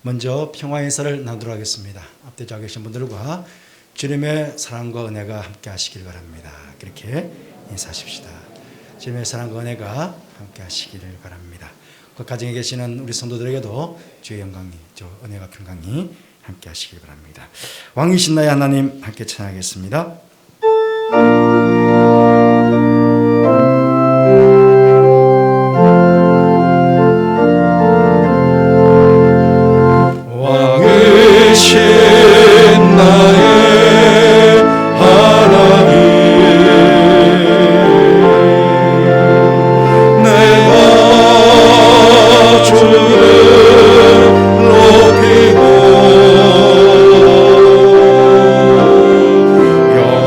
먼저 평화의 인사를 나누도록 하겠습니다. 앞에 자 계신 분들과 주님의 사랑과 은혜가 함께 하시길 바랍니다. 그렇게 인사하십시다. 주님의 사랑과 은혜가 함께 하시기를 바랍니다. 그 가정에 계시는 우리 성도들에게도 주의 영광이, 저 은혜가 평강이 함께 하시길 바랍니다. 왕이신 나의 하나님 함께 찬양하겠습니다. 왕이신 나의 하나님, 내가 주를 높이고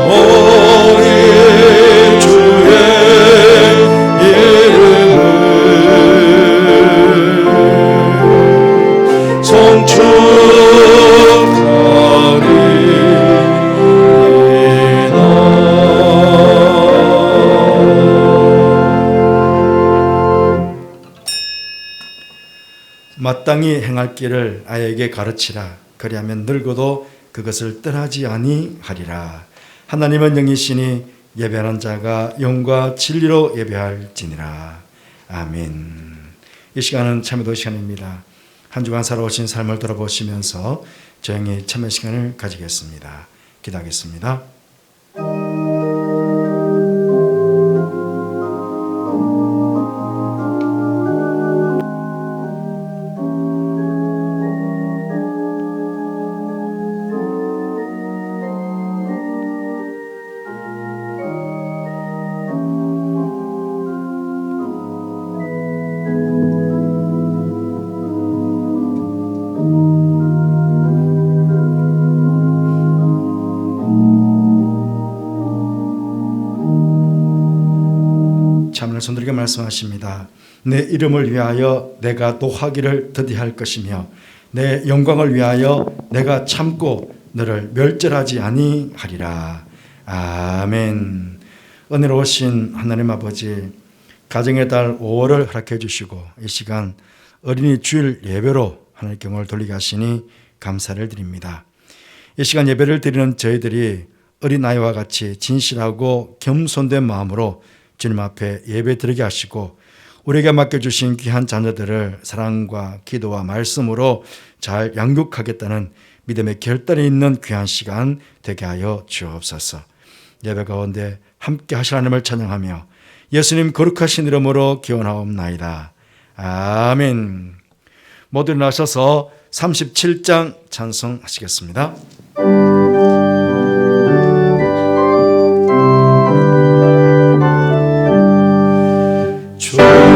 영원히 주의 이름을 마땅히 행할 길을 아이에게 가르치라. 그리하면 늙어도 그것을 떠나지 아니하리라. 하나님은 영이시니 예배하는 자가 영과 진리로 예배할지니라. 아멘. 이 시간은 참여도 시간입니다. 한 주간 살아오신 삶을 돌아보시면서 조용히 참여 시간을 가지겠습니다. 기도하겠습니다. 참을 손들에게 말씀하십니다. 내 이름을 위하여 내가 노하기를 더디할 것이며 내 영광을 위하여 내가 참고 너를 멸절하지 아니하리라. 아멘. 은혜로우신 하나님 아버지, 가정의 달 5월을 허락해 주시고 이 시간 어린이 주일 예배로 하나님께 영광을 돌리게 하시니 감사를 드립니다. 이 시간 예배를 드리는 저희들이 어린아이와 같이 진실하고 겸손된 마음으로 주님 앞에 예배 드리게 하시고 우리에게 맡겨주신 귀한 자녀들을 사랑과 기도와 말씀으로 잘 양육하겠다는 믿음의 결단이 있는 귀한 시간 되게 하여 주옵소서. 예배 가운데 함께 하실 하나님을 찬양하며 예수님 거룩하신 이름으로 기원하옵나이다. 아멘. 모두 일어나셔서 37장 찬송하시겠습니다. Oh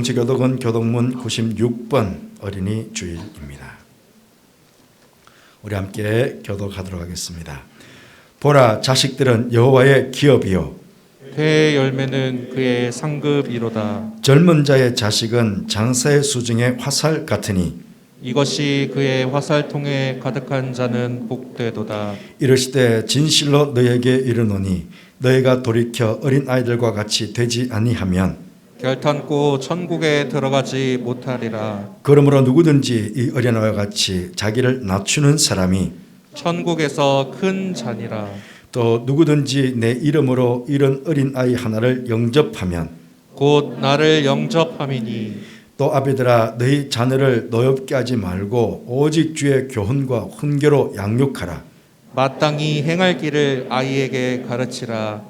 정치교독은 교독문 96번 어린이 주일입니다. 우리 함께 교독하도록 하겠습니다. 보라, 자식들은 여호와의 기업이요 그의 열매는 그의 상급이로다. 젊은 자의 자식은 장사의 수중의 화살 같으니 이것이 그의 화살통에 가득한 자는 복되도다. 이르시되 진실로 너에게 이르노니 너희가 돌이켜 어린 아이들과 같이 되지 아니하면 결탄코 천국에 들어가지 못하리라. 그러므로 누구든지 이 어린아이와 같이 자기를 낮추는 사람이 천국에서 큰 자니라. 또 누구든지 내 이름으로 이런 어린아이 하나를 영접하면 곧 나를 영접함이니 또 아비들아 너희 자녀를 노엽게 하지 말고 오직 주의 교훈과 훈계로 양육하라. 마땅히 행할 길을 아이에게 가르치라.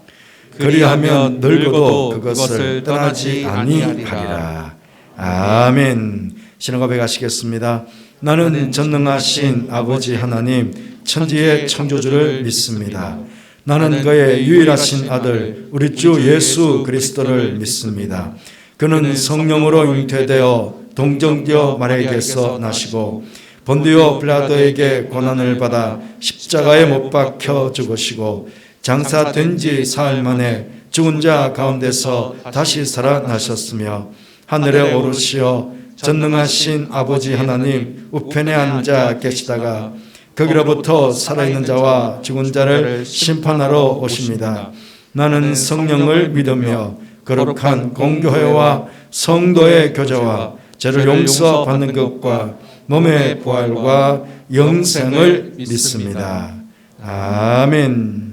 그리하면 늙어도 그것을 떠나지 아니하리라. 아멘. 신앙 고백하시겠습니다. 나는 전능하신 아버지 하나님 천지의 창조주를 믿습니다. 나는 그의 유일하신 아들 우리 주 예수 그리스도를 믿습니다. 그는 성령으로 잉태되어 동정되어 마리아에게서 나시고 본디오 빌라도에게 고난을 받아 십자가에 못 박혀 죽으시고 장사된 지 사흘 만에 죽은 자 가운데서 다시 살아나셨으며 하늘에 오르시어 전능하신 아버지 하나님 우편에 앉아 계시다가 거기로부터 살아있는 자와 죽은 자를 심판하러 오십니다. 나는 성령을 믿으며 거룩한 공교회와 성도의 교제와 죄를 용서받는 것과 몸의 부활과 영생을 믿습니다. 아멘.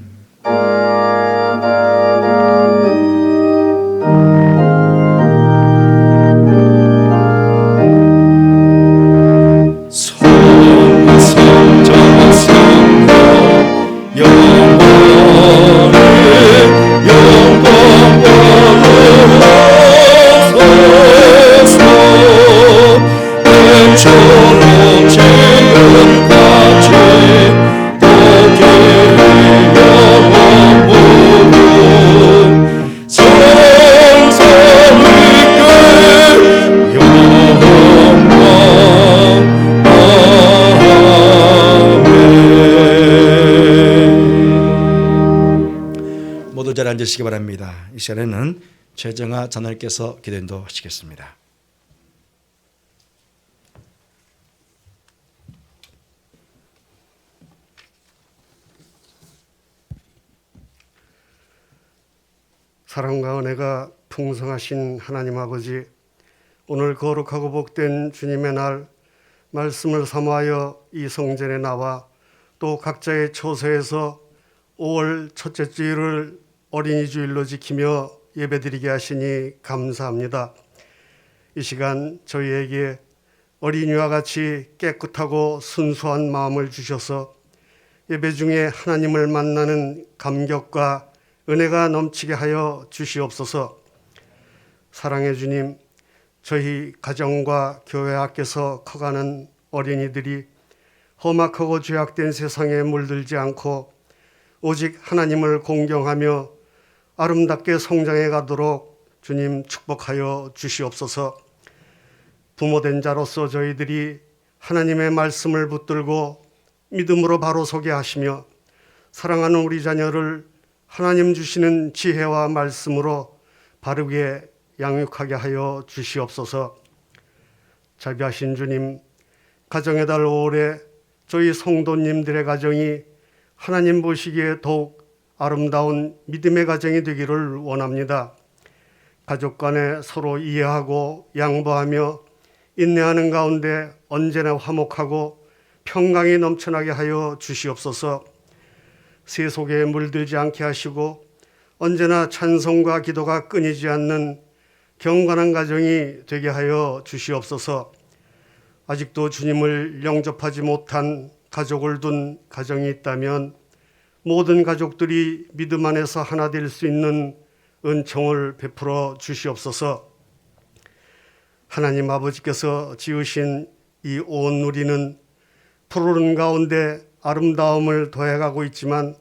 모두 잘 앉으시기 바랍니다. 이 시간에는 최정아 자녀께서 기도 인도하시겠습니다. 사랑과 은혜가 풍성하신 하나님 아버지, 오늘 거룩하고 복된 주님의 날 말씀을 사모하여 이 성전에 나와 또 각자의 처소에서 5월 첫째 주일을 어린이 주일로 지키며 예배드리게 하시니 감사합니다. 이 시간 저희에게 어린이와 같이 깨끗하고 순수한 마음을 주셔서 예배 중에 하나님을 만나는 감격과 은혜가 넘치게 하여 주시옵소서. 사랑의 주님, 저희 가정과 교회 앞에서 커가는 어린이들이 험악하고 죄악된 세상에 물들지 않고 오직 하나님을 공경하며 아름답게 성장해 가도록 주님 축복하여 주시옵소서. 부모된 자로서 저희들이 하나님의 말씀을 붙들고 믿음으로 바로 서게 하시며 사랑하는 우리 자녀를 하나님 주시는 지혜와 말씀으로 바르게 양육하게 하여 주시옵소서. 자비하신 주님, 가정의 달 5월에 저희 성도님들의 가정이 하나님 보시기에 더욱 아름다운 믿음의 가정이 되기를 원합니다. 가족 간에 서로 이해하고 양보하며 인내하는 가운데 언제나 화목하고 평강이 넘쳐나게 하여 주시옵소서. 세속에 물들지 않게 하시고 언제나 찬송과 기도가 끊이지 않는 경건한 가정이 되게 하여 주시옵소서. 아직도 주님을 영접하지 못한 가족을 둔 가정이 있다면 모든 가족들이 믿음 안에서 하나 될 수 있는 은총을 베풀어 주시옵소서. 하나님 아버지께서 지으신 이 온 누리는 푸르른 가운데 아름다움을 더해가고 있지만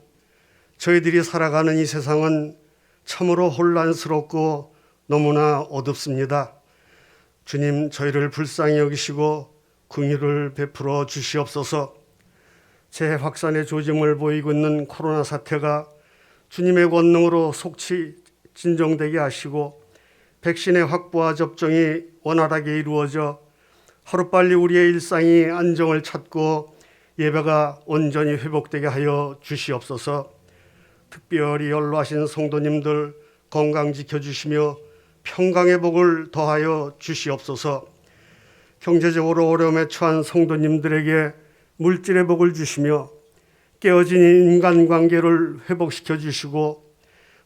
저희들이 살아가는 이 세상은 참으로 혼란스럽고 너무나 어둡습니다. 주님, 저희를 불쌍히 여기시고 긍휼을 베풀어 주시옵소서. 재확산의 조짐을 보이고 있는 코로나 사태가 주님의 권능으로 속히 진정되게 하시고 백신의 확보와 접종이 원활하게 이루어져 하루빨리 우리의 일상이 안정을 찾고 예배가 온전히 회복되게 하여 주시옵소서. 특별히 연로하신 성도님들 건강 지켜주시며 평강의 복을 더하여 주시옵소서. 경제적으로 어려움에 처한 성도님들에게 물질의 복을 주시며 깨어진 인간관계를 회복시켜 주시고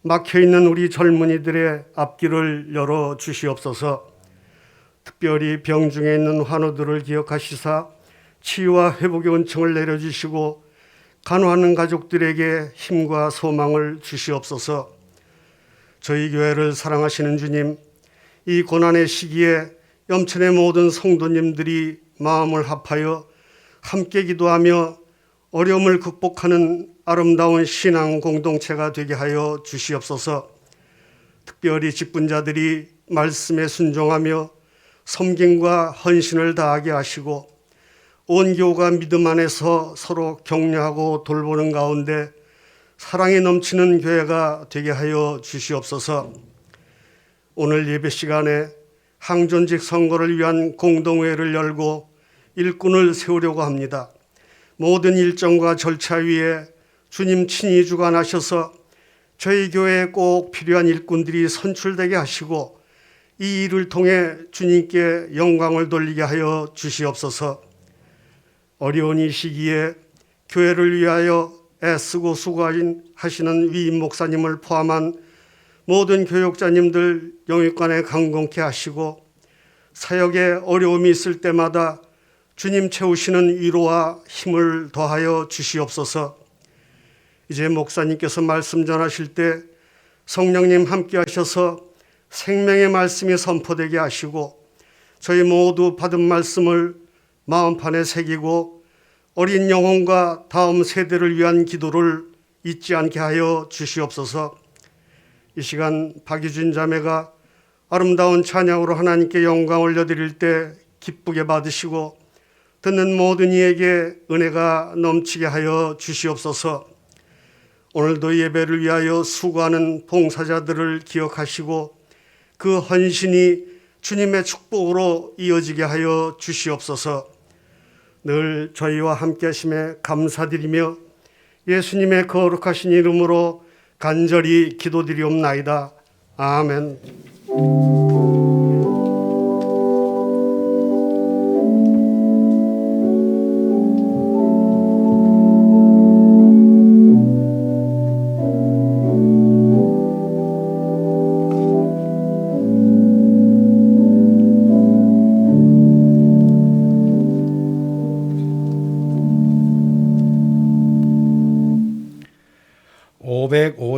막혀있는 우리 젊은이들의 앞길을 열어 주시옵소서. 특별히 병중에 있는 환우들을 기억하시사 치유와 회복의 은총을 내려주시고 간호하는 가족들에게 힘과 소망을 주시옵소서. 저희 교회를 사랑하시는 주님, 이 고난의 시기에 염천의 모든 성도님들이 마음을 합하여 함께 기도하며 어려움을 극복하는 아름다운 신앙 공동체가 되게 하여 주시옵소서. 특별히 직분자들이 말씀에 순종하며 섬김과 헌신을 다하게 하시고 온 교우가 믿음 안에서 서로 격려하고 돌보는 가운데 사랑이 넘치는 교회가 되게 하여 주시옵소서. 오늘 예배 시간에 항존직 선거를 위한 공동회의를 열고 일꾼을 세우려고 합니다. 모든 일정과 절차 위에 주님 친히 주관하셔서 저희 교회에 꼭 필요한 일꾼들이 선출되게 하시고 이 일을 통해 주님께 영광을 돌리게 하여 주시옵소서. 어려운 이 시기에 교회를 위하여 애쓰고 수고하시는 위임 목사님을 포함한 모든 교육자님들 영육간에 강건케 하시고 사역에 어려움이 있을 때마다 주님 채우시는 위로와 힘을 더하여 주시옵소서. 이제 목사님께서 말씀 전하실 때 성령님 함께 하셔서 생명의 말씀이 선포되게 하시고 저희 모두 받은 말씀을 마음판에 새기고 어린 영혼과 다음 세대를 위한 기도를 잊지 않게 하여 주시옵소서. 이 시간 박유진 자매가 아름다운 찬양으로 하나님께 영광 올려드릴 때 기쁘게 받으시고 듣는 모든 이에게 은혜가 넘치게 하여 주시옵소서. 오늘도 예배를 위하여 수고하는 봉사자들을 기억하시고 그 헌신이 주님의 축복으로 이어지게 하여 주시옵소서. 늘 저희와 함께 하심에 감사드리며 예수님의 거룩하신 이름으로 간절히 기도드리옵나이다. 아멘.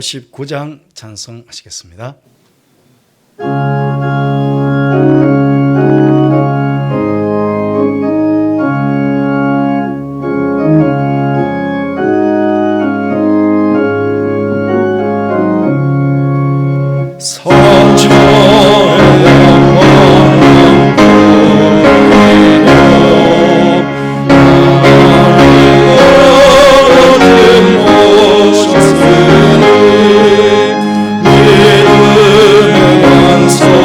559장 찬송하시겠습니다. 소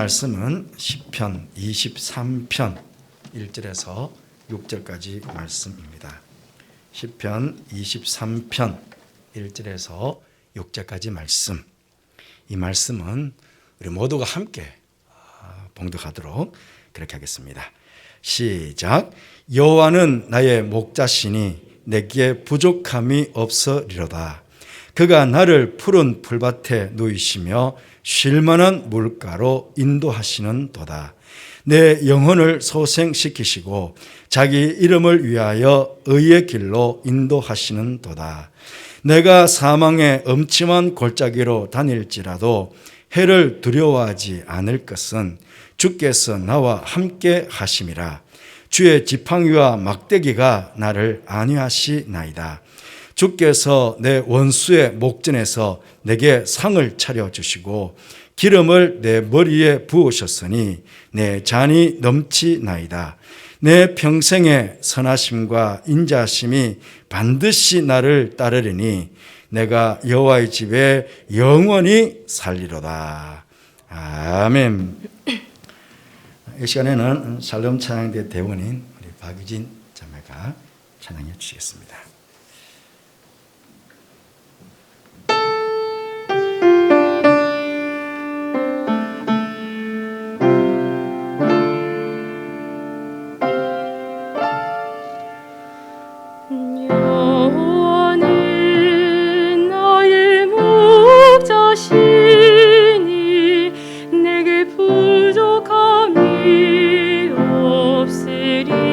말씀은 시편 23편 1절에서 6절까지 말씀입니다. 시편 23편 1절에서 6절까지 말씀. 이 말씀은 우리 모두가 함께 봉독하도록 그렇게 하겠습니다. 시작. 여호와는 나의 목자시니 내게 부족함이 없으리로다. 그가 나를 푸른 풀밭에 누이시며 쉴 만한 물가로 인도하시는 도다. 내 영혼을 소생시키시고 자기 이름을 위하여 의의 길로 인도하시는 도다. 내가 사망의 엄침한 골짜기로 다닐지라도 해를 두려워하지 않을 것은 주께서 나와 함께 하심이라. 주의 지팡이와 막대기가 나를 안위하시나이다. 주께서 내 원수의 목전에서 내게 상을 차려주시고 기름을 내 머리에 부으셨으니 내 잔이 넘치나이다. 내 평생의 선하심과 인자하심이 반드시 나를 따르리니 내가 여호와의 집에 영원히 살리로다. 아멘. 이 시간에는 샬롬 찬양대 대원인 우리 박유진 자매가 찬양해 주시겠습니다. 여호와는 나의 목자시니 내게 부족함이 없으리로다.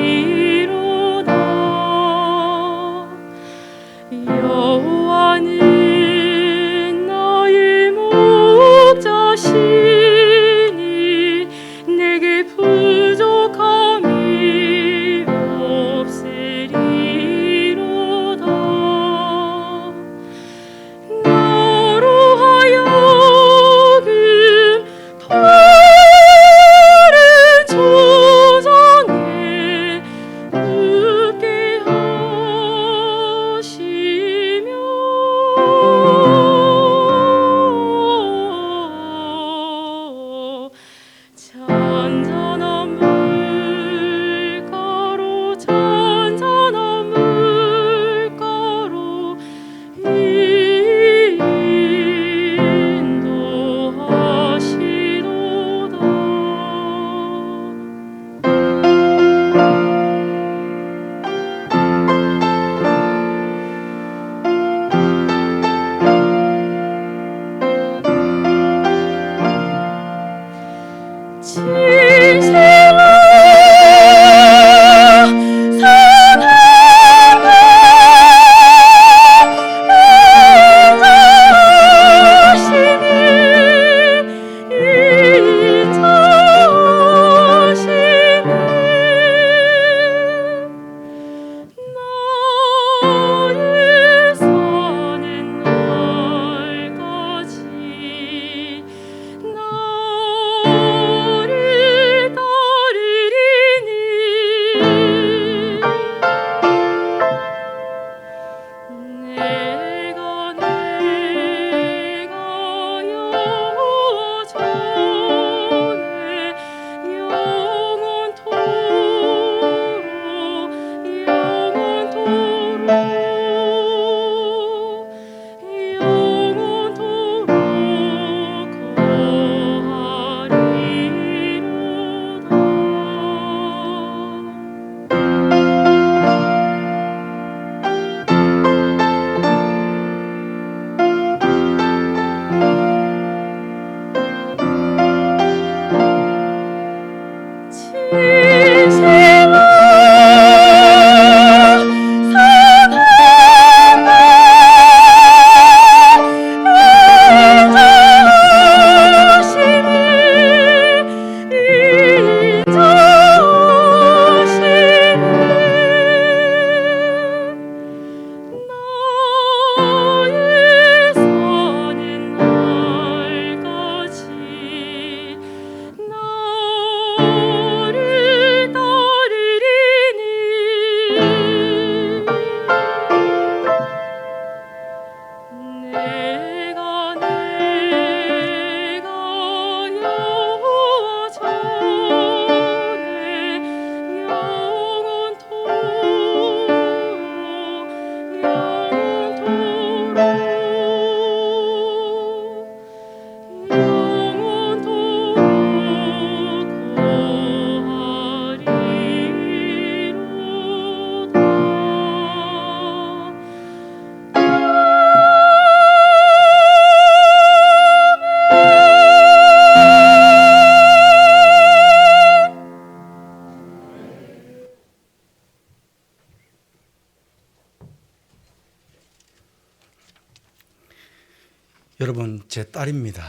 여러분, 제 딸입니다.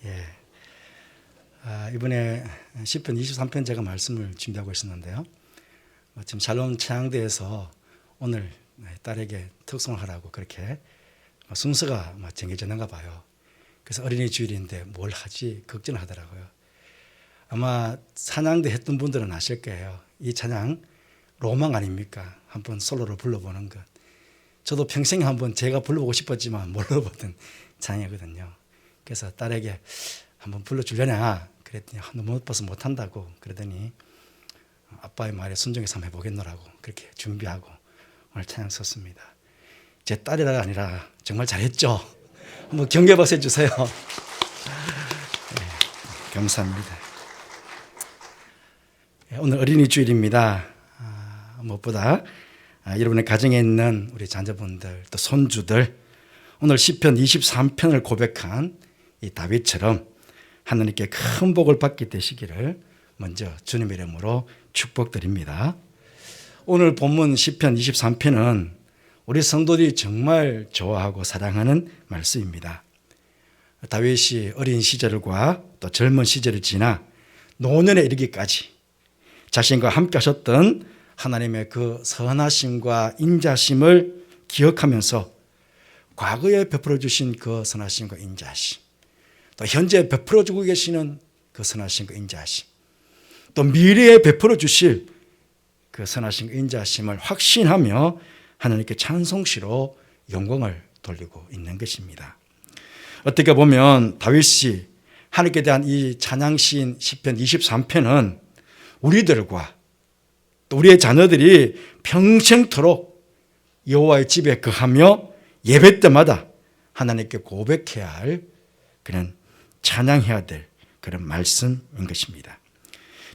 예. 이번에 시편 23편 제가 말씀을 준비하고 있었는데요. 지금 샬롬 찬양대에서 오늘 딸에게 특송을 하라고 그렇게 순서가 정해졌는가 봐요. 그래서 어린이 주일인데 뭘 하지 걱정을 하더라고요. 아마 찬양대 했던 분들은 아실 거예요. 이 찬양 로망 아닙니까? 한번 솔로로 불러보는 것. 저도 평생에 한번 제가 불러보고 싶었지만 못 불러보던 찬양이거든요. 그래서 딸에게 한번 불러주려냐 그랬더니 너무 예뻐서 못한다고 그러더니 아빠의 말에 순종해서 한번 해보겠노라고 그렇게 준비하고 오늘 찬양 썼습니다. 제 딸이라 아니라 정말 잘했죠. 한번 경계박수 해주세요. 네, 감사합니다. 오늘 어린이 주일입니다. 무엇보다 여러분의 가정에 있는 우리 자녀분들 또 손주들 오늘 시편 23편을 고백한 이 다윗처럼 하나님께 큰 복을 받게 되시기를 먼저 주님의 이름으로 축복드립니다. 오늘 본문 시편 23편은 우리 성도들이 정말 좋아하고 사랑하는 말씀입니다. 다윗이 어린 시절과 또 젊은 시절을 지나 노년에 이르기까지 자신과 함께 하셨던 하나님의 그 선하심과 인자심을 기억하면서 과거에 베풀어 주신 그 선하심과 인자심, 또 현재 베풀어 주고 계시는 그 선하심과 인자심, 또 미래에 베풀어 주실 그 선하심과 인자심을 확신하며 하나님께 찬송시로 영광을 돌리고 있는 것입니다. 어떻게 보면 다윗이 하나님께 대한 이 찬양시인 시편 23편은 우리들과 또 우리의 자녀들이 평생토록 여호와의 집에 거하며 예배 때마다 하나님께 고백해야 할 그런 찬양해야 될 그런 말씀인 것입니다.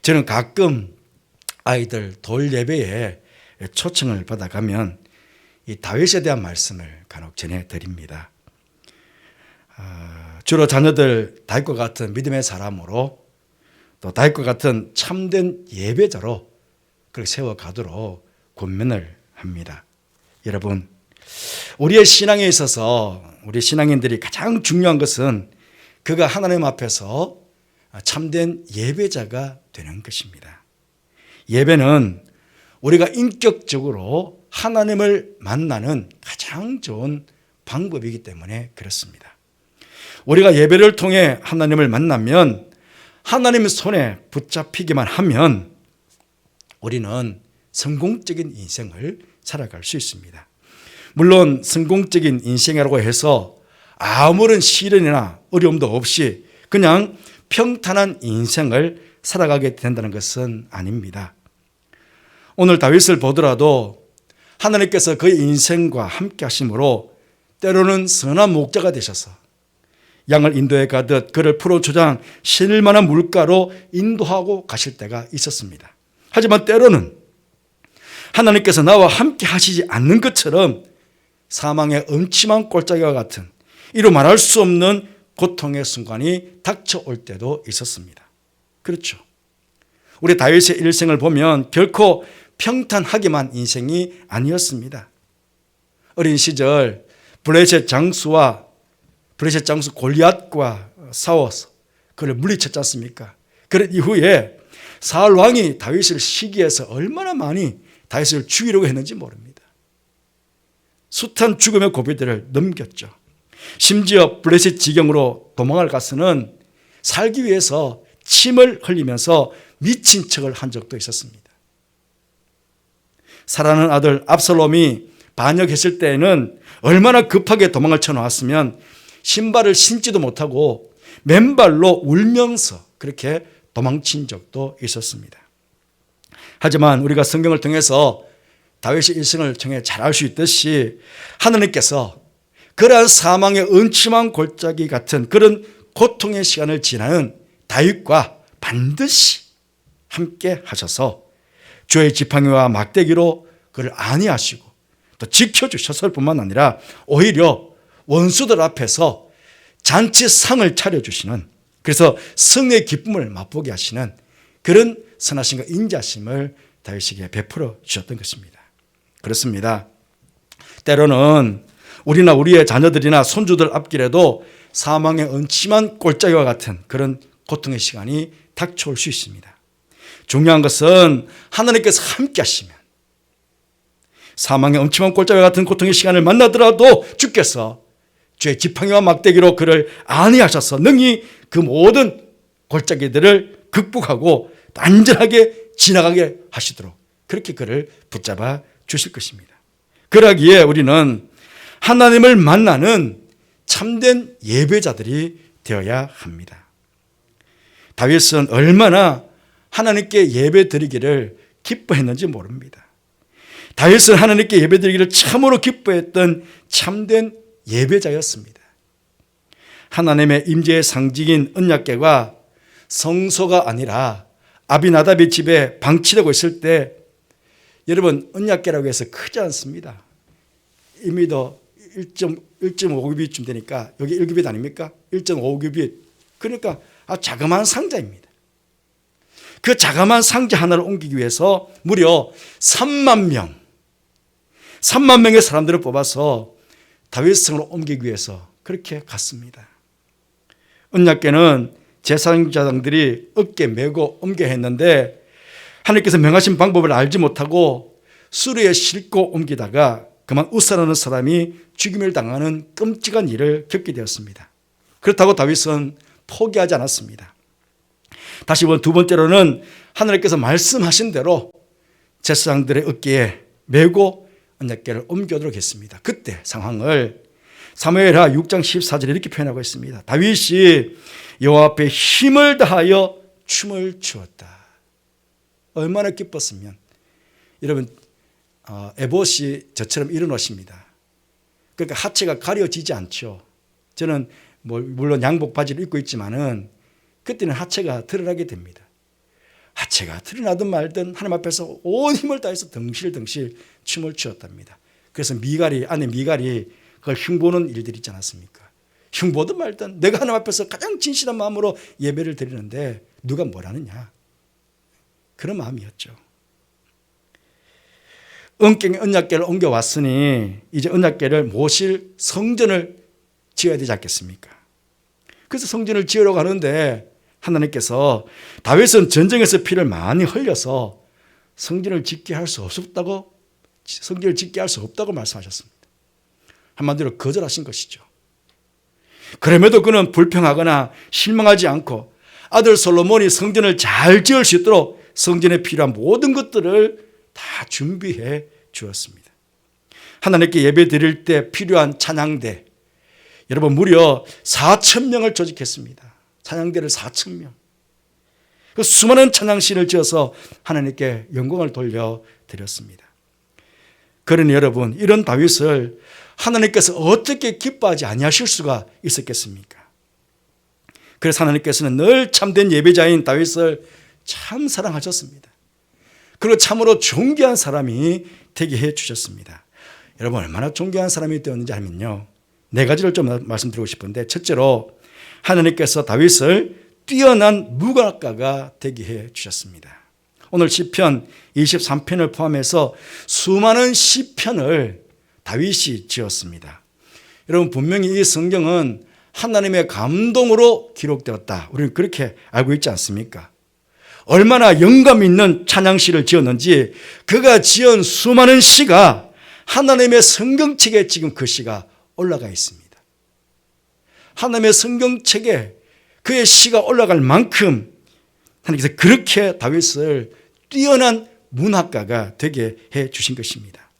저는 가끔 아이들 돌 예배에 초청을 받아가면 이 다윗에 대한 말씀을 간혹 전해드립니다. 주로 자녀들 다윗과 같은 믿음의 사람으로 또 다윗과 같은 참된 예배자로 그렇게 세워가도록 권면을 합니다. 여러분, 우리의 신앙에 있어서 우리 신앙인들이 가장 중요한 것은 그가 하나님 앞에서 참된 예배자가 되는 것입니다. 예배는 우리가 인격적으로 하나님을 만나는 가장 좋은 방법이기 때문에 그렇습니다. 우리가 예배를 통해 하나님을 만나면 하나님의 손에 붙잡히기만 하면 우리는 성공적인 인생을 살아갈 수 있습니다. 물론 성공적인 인생이라고 해서 아무런 시련이나 어려움도 없이 그냥 평탄한 인생을 살아가게 된다는 것은 아닙니다. 오늘 다윗을 보더라도 하나님께서 그의 인생과 함께 하심으로 때로는 선한 목자가 되셔서 양을 인도해 가듯 그를 풀어 조장 실을 만한 물가로 인도하고 가실 때가 있었습니다. 하지만 때로는 하나님께서 나와 함께 하시지 않는 것처럼 사망의 음침한 골짜기와 같은 이루 말할 수 없는 고통의 순간이 닥쳐올 때도 있었습니다. 그렇죠. 우리 다윗의 일생을 보면 결코 평탄하기만 인생이 아니었습니다. 어린 시절 블레셋 장수 골리앗과 싸워서 그를 물리쳤지 않습니까? 그런 이후에 사울 왕이 다윗을 시기해서 얼마나 많이 다윗을 죽이려고 했는지 모릅니다. 숱한 죽음의 고비들을 넘겼죠. 심지어 블레셋 지경으로 도망을 가서는 살기 위해서 침을 흘리면서 미친 척을 한 적도 있었습니다. 사랑하는 아들 압살롬이 반역했을 때에는 얼마나 급하게 도망을 쳐나왔으면 신발을 신지도 못하고 맨발로 울면서 그렇게 도망친 적도 있었습니다. 하지만 우리가 성경을 통해서 다윗의 일생을 통해 잘 알 수 있듯이 하나님께서 그러한 사망의 음침한 골짜기 같은 그런 고통의 시간을 지나는 다윗과 반드시 함께 하셔서 주의 지팡이와 막대기로 그를 안위하시고 또 지켜주셨을 뿐만 아니라 오히려 원수들 앞에서 잔치상을 차려주시는, 그래서 성의 기쁨을 맛보게 하시는 그런 선하심과 인자심을 다윗에게 베풀어 주셨던 것입니다. 그렇습니다. 때로는 우리나 우리의 자녀들이나 손주들 앞길에도 사망의 음침한 골짜기와 같은 그런 고통의 시간이 닥쳐올 수 있습니다. 중요한 것은 하나님께서 함께 하시면 사망의 음침한 골짜기와 같은 고통의 시간을 만나더라도 주께서 죄의 지팡이와 막대기로 그를 안위하셔서 능히 그 모든 골짜기들을 극복하고 안전하게 지나가게 하시도록 그렇게 그를 붙잡아 주실 것입니다. 그러기에 우리는 하나님을 만나는 참된 예배자들이 되어야 합니다. 다윗은 얼마나 하나님께 예배 드리기를 기뻐했는지 모릅니다. 다윗은 하나님께 예배 드리기를 참으로 기뻐했던 참된 예배자였습니다. 하나님의 임재의 상징인 언약궤가 성소가 아니라 아비나답의 집에 방치되고 있을 때 여러분 언약궤라고 해서 크지 않습니다. 1m 1.5규빗쯤 되니까 여기 1규빗 아닙니까? 1.5규빗. 그러니까 자그마한 상자입니다. 그 자그마한 상자 하나를 옮기기 위해서 무려 3만 명의 사람들을 뽑아서 다윗성으로 옮기기 위해서 그렇게 갔습니다. 언약궤는 제사장들이 어깨에 메고 옮겨야 했는데 하나님께서 명하신 방법을 알지 못하고 수레에 싣고 옮기다가 그만 웃사라는 사람이 죽임을 당하는 끔찍한 일을 겪게 되었습니다. 그렇다고 다윗은 포기하지 않았습니다. 다시 두 번째로는 하나님께서 말씀하신 대로 제사장들의 어깨에 메고 언약궤를 옮겨오도록 했습니다. 그때 상황을 사무엘하 6장 14절에 이렇게 표현하고 있습니다. 다윗이 여호와 앞에 힘을 다하여 춤을 추었다. 얼마나 기뻤으면. 여러분 에봇이 저처럼 이런 옷입니다. 그러니까 하체가 가려지지 않죠. 저는 물론 양복 바지를 입고 있지만은 그때는 하체가 드러나게 됩니다. 하체가 드러나든 말든 하나님 앞에서 온 힘을 다해서 덩실덩실 춤을 추었답니다. 그래서 안에 미갈이 그걸 흉보는 일들이 있지 않았습니까? 흉보든 말든 내가 하나님 앞에서 가장 진실한 마음으로 예배를 드리는데 누가 뭐라느냐. 그런 마음이었죠. 언약궤를 옮겨왔으니 이제 언약궤를 모실 성전을 지어야 되지 않겠습니까? 그래서 성전을 지으러 가는데 하나님께서 다윗은 전쟁에서 피를 많이 흘려서 성전을 짓게 할 수 없다고 말씀하셨습니다. 한마디로 거절하신 것이죠. 그럼에도 그는 불평하거나 실망하지 않고 아들 솔로몬이 성전을 잘 지을 수 있도록 성전에 필요한 모든 것들을 다 준비해 주었습니다. 하나님께 예배 드릴 때 필요한 찬양대, 여러분 무려 4,000명을 조직했습니다. 찬양대를 4,000명. 그 수많은 찬양신을 지어서 하나님께 영광을 돌려드렸습니다. 그러니 여러분, 이런 다윗을 하나님께서 어떻게 기뻐하지 아니하실 수가 있었겠습니까? 그래서 하나님께서는 늘 참된 예배자인 다윗을 참 사랑하셨습니다. 그리고 참으로 존귀한 사람이 되게 해 주셨습니다. 여러분 얼마나 존귀한 사람이 되었는지 알면요, 네 가지를 좀 말씀드리고 싶은데, 첫째로 하나님께서 다윗을 뛰어난 무각가가 되게 해 주셨습니다. 오늘 시편 23편을 포함해서 수많은 시편을 다윗이 지었습니다. 여러분 분명히 이 성경은 하나님의 감동으로 기록되었다, 우리는 그렇게 알고 있지 않습니까? 얼마나 영감 있는 찬양시를 지었는지 그가 지은 수많은 시가 하나님의 성경책에 지금 그 시가 올라가 있습니다. 하나님의 성경책에 그의 시가 올라갈 만큼 하나님께서 그렇게 다윗을 뛰어난 문학가가 되게 해 주신 것입니다.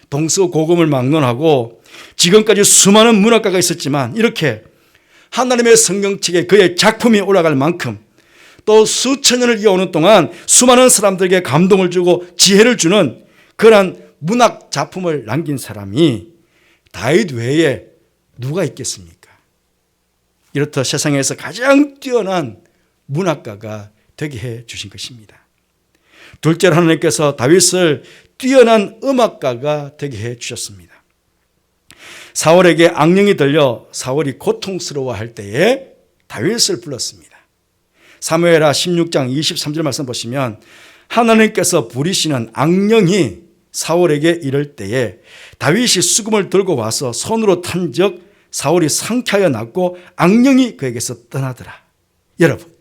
동서고금을 막론하고 지금까지 수많은 문학가가 있었지만 이렇게 하나님의 성경책에 그의 작품이 올라갈 만큼 또 수천 년을 이어오는 동안 수많은 사람들에게 감동을 주고 지혜를 주는 그러한 문학 작품을 남긴 사람이 다윗 외에 누가 있겠습니까? 이렇듯 세상에서 가장 뛰어난 문학가가 되게 해 주신 것입니다. 둘째로 하나님께서 다윗을 뛰어난 음악가가 되게 해 주셨습니다. 사울에게 악령이 들려 사울이 고통스러워할 때에 다윗을 불렀습니다. 사무엘하 16장 23절 말씀 보시면 하나님께서 부리시는 악령이 사울에게 이를 때에 다윗이 수금을 들고 와서 손으로 탄적 사울이 상쾌하여 났고 악령이 그에게서 떠나더라. 여러분,